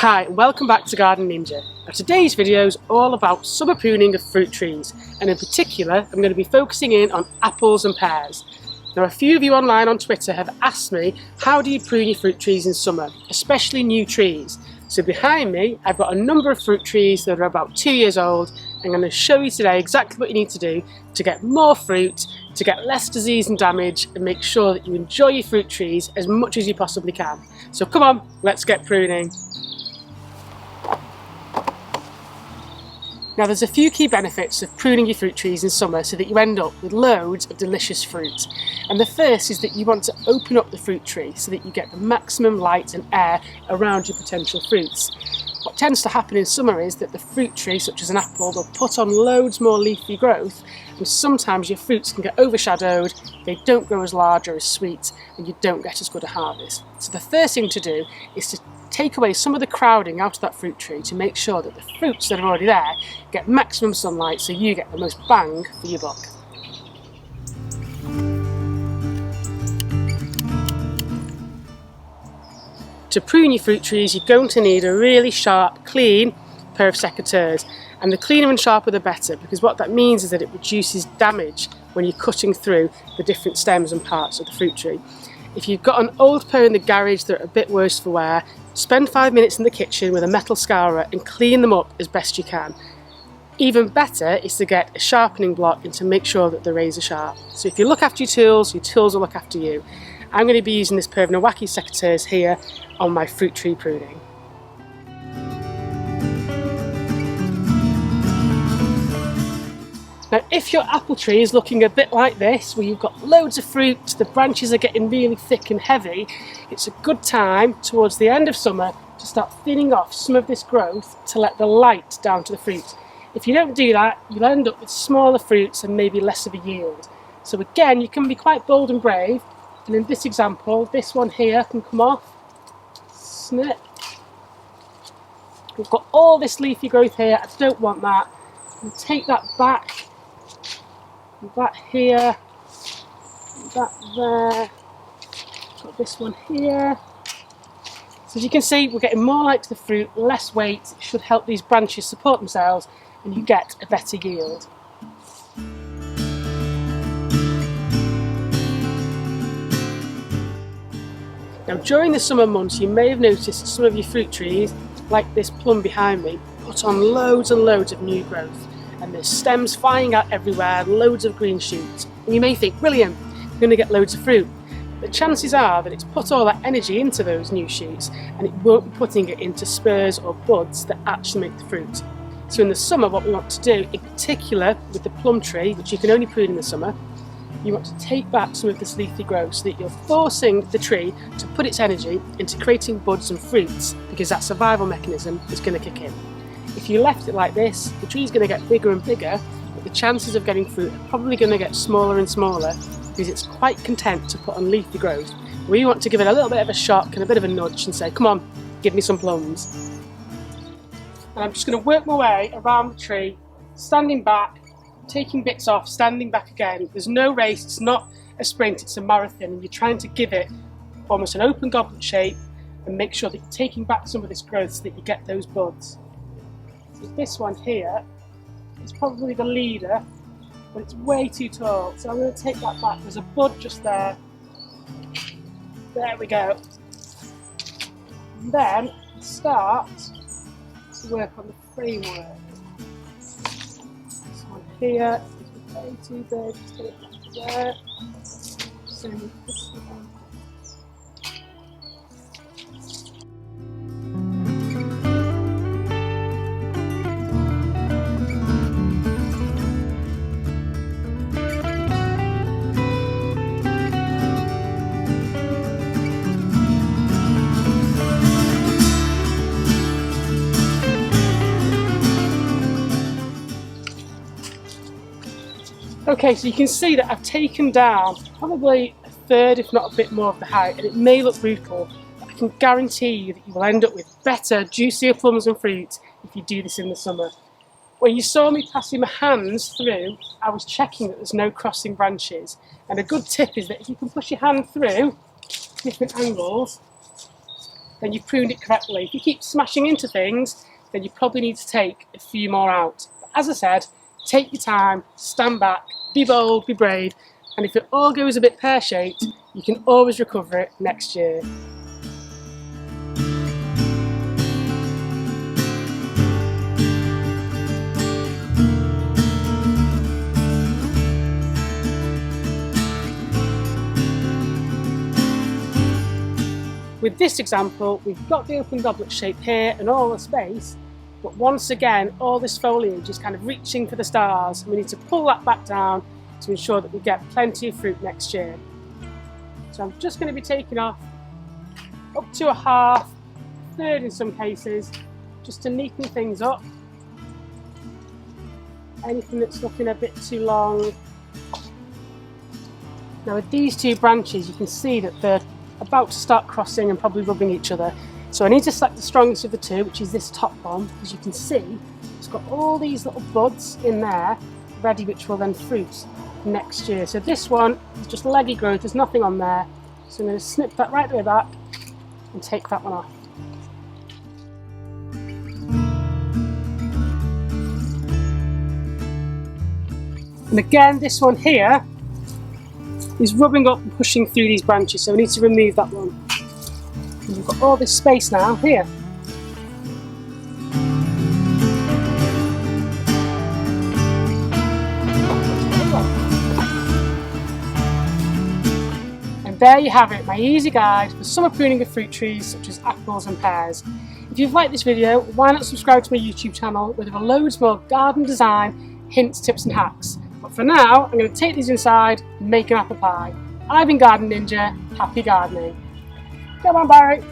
Hi and welcome back to Garden Ninja. Now, today's video is all about summer pruning of fruit trees, and in particular I'm going to be focusing in on apples and pears. Now, a few of you online on Twitter have asked me, how do you prune your fruit trees in summer, especially new trees? So behind me I've got a number of fruit trees that are about 2 years old. I'm going to show you today exactly what you need to do to get more fruit, to get less disease and damage, and make sure that you enjoy your fruit trees as much as you possibly can. So come on, let's get pruning. Now, there's a few key benefits of pruning your fruit trees in summer so that you end up with loads of delicious fruit. And the first is that you want to open up the fruit tree so that you get the maximum light and air around your potential fruits. What tends to happen in summer is that the fruit tree, such as an apple, will put on loads more leafy growth, and sometimes your fruits can get overshadowed, they don't grow as large or as sweet, and you don't get as good a harvest. So the first thing to do is to take away some of the crowding out of that fruit tree to make sure that the fruits that are already there get maximum sunlight so you get the most bang for your buck. To prune your fruit trees, you're going to need a really sharp, clean pair of secateurs, and the cleaner and sharper the better, because what that means is that it reduces damage when you're cutting through the different stems and parts of the fruit tree. If you've got an old pair in the garage that are a bit worse for wear, spend 5 minutes in the kitchen with a metal scourer and clean them up as best you can. Even better is to get a sharpening block and to make sure that the razor sharp. So if you look after your tools will look after you. I'm going to be using this pair of runaway secateurs here on my fruit tree pruning. Now, if your apple tree is looking a bit like this, where you've got loads of fruit, the branches are getting really thick and heavy, it's a good time towards the end of summer to start thinning off some of this growth to let the light down to the fruit. If you don't do that, you'll end up with smaller fruits and maybe less of a yield. So again, you can be quite bold and brave, and in this example, this one here can come off, snip. We've got all this leafy growth here, I don't want that. And take that back. That here, that there, got this one here. So as you can see, we're getting more light to the fruit, less weight. It should help these branches support themselves and you get a better yield. Now, during the summer months, you may have noticed some of your fruit trees, like this plum behind me, put on loads and loads of new growth. And there's stems flying out everywhere, loads of green shoots. And you may think, brilliant, I'm going to get loads of fruit. But chances are that it's put all that energy into those new shoots and it won't be putting it into spurs or buds that actually make the fruit. So in the summer, what we want to do, in particular with the plum tree, which you can only prune in the summer, you want to take back some of this leafy growth so that you're forcing the tree to put its energy into creating buds and fruits, because that survival mechanism is going to kick in. If you left it like this, the tree's going to get bigger and bigger, but the chances of getting fruit are probably going to get smaller and smaller because it's quite content to put on leafy growth. We want to give it a little bit of a shock and a bit of a nudge and say, come on, give me some plums. And I'm just going to work my way around the tree, standing back, taking bits off, standing back again. There's no race, it's not a sprint, it's a marathon, and you're trying to give it almost an open goblet shape and make sure that you're taking back some of this growth so that you get those buds. So this one here is probably the leader, but it's way too tall. So I'm going to take that back. There's a bud just there. There we go. And then start to work on the framework. This one here is way too big. Just get it back to there. Same with this one. Okay, so you can see that I've taken down probably a third, if not a bit more of the height, and it may look brutal, but I can guarantee you that you will end up with better, juicier plums and fruit if you do this in the summer. When you saw me passing my hands through, I was checking that there's no crossing branches. And a good tip is that if you can push your hand through different angles, then you've pruned it correctly. If you keep smashing into things, then you probably need to take a few more out. But as I said, take your time, stand back, be bold, be brave, and if it all goes a bit pear-shaped, you can always recover it next year. With this example, we've got the open goblet shape here and all the space, but once again, all this foliage is kind of reaching for the stars, and we need to pull that back down to ensure that we get plenty of fruit next year. So I'm just going to be taking off up to a half, third in some cases, just to neaten things up. Anything that's looking a bit too long. Now with these two branches, you can see that they're about to start crossing and probably rubbing each other. So I need to select the strongest of the two, which is this top one. As you can see, it's got all these little buds in there ready, which will then fruit next year. So this one is just leggy growth, there's nothing on there. So I'm going to snip that right the way back and take that one off. And again, this one here is rubbing up and pushing through these branches, so we need to remove that one. And we've got all this space now here. And there you have it, my easy guide for summer pruning of fruit trees such as apples and pears. If you've liked this video, why not subscribe to my YouTube channel where there are loads more garden design hints, tips and hacks. But for now, I'm going to take these inside and make an apple pie. I've been Garden Ninja, happy gardening. Come on, Barry.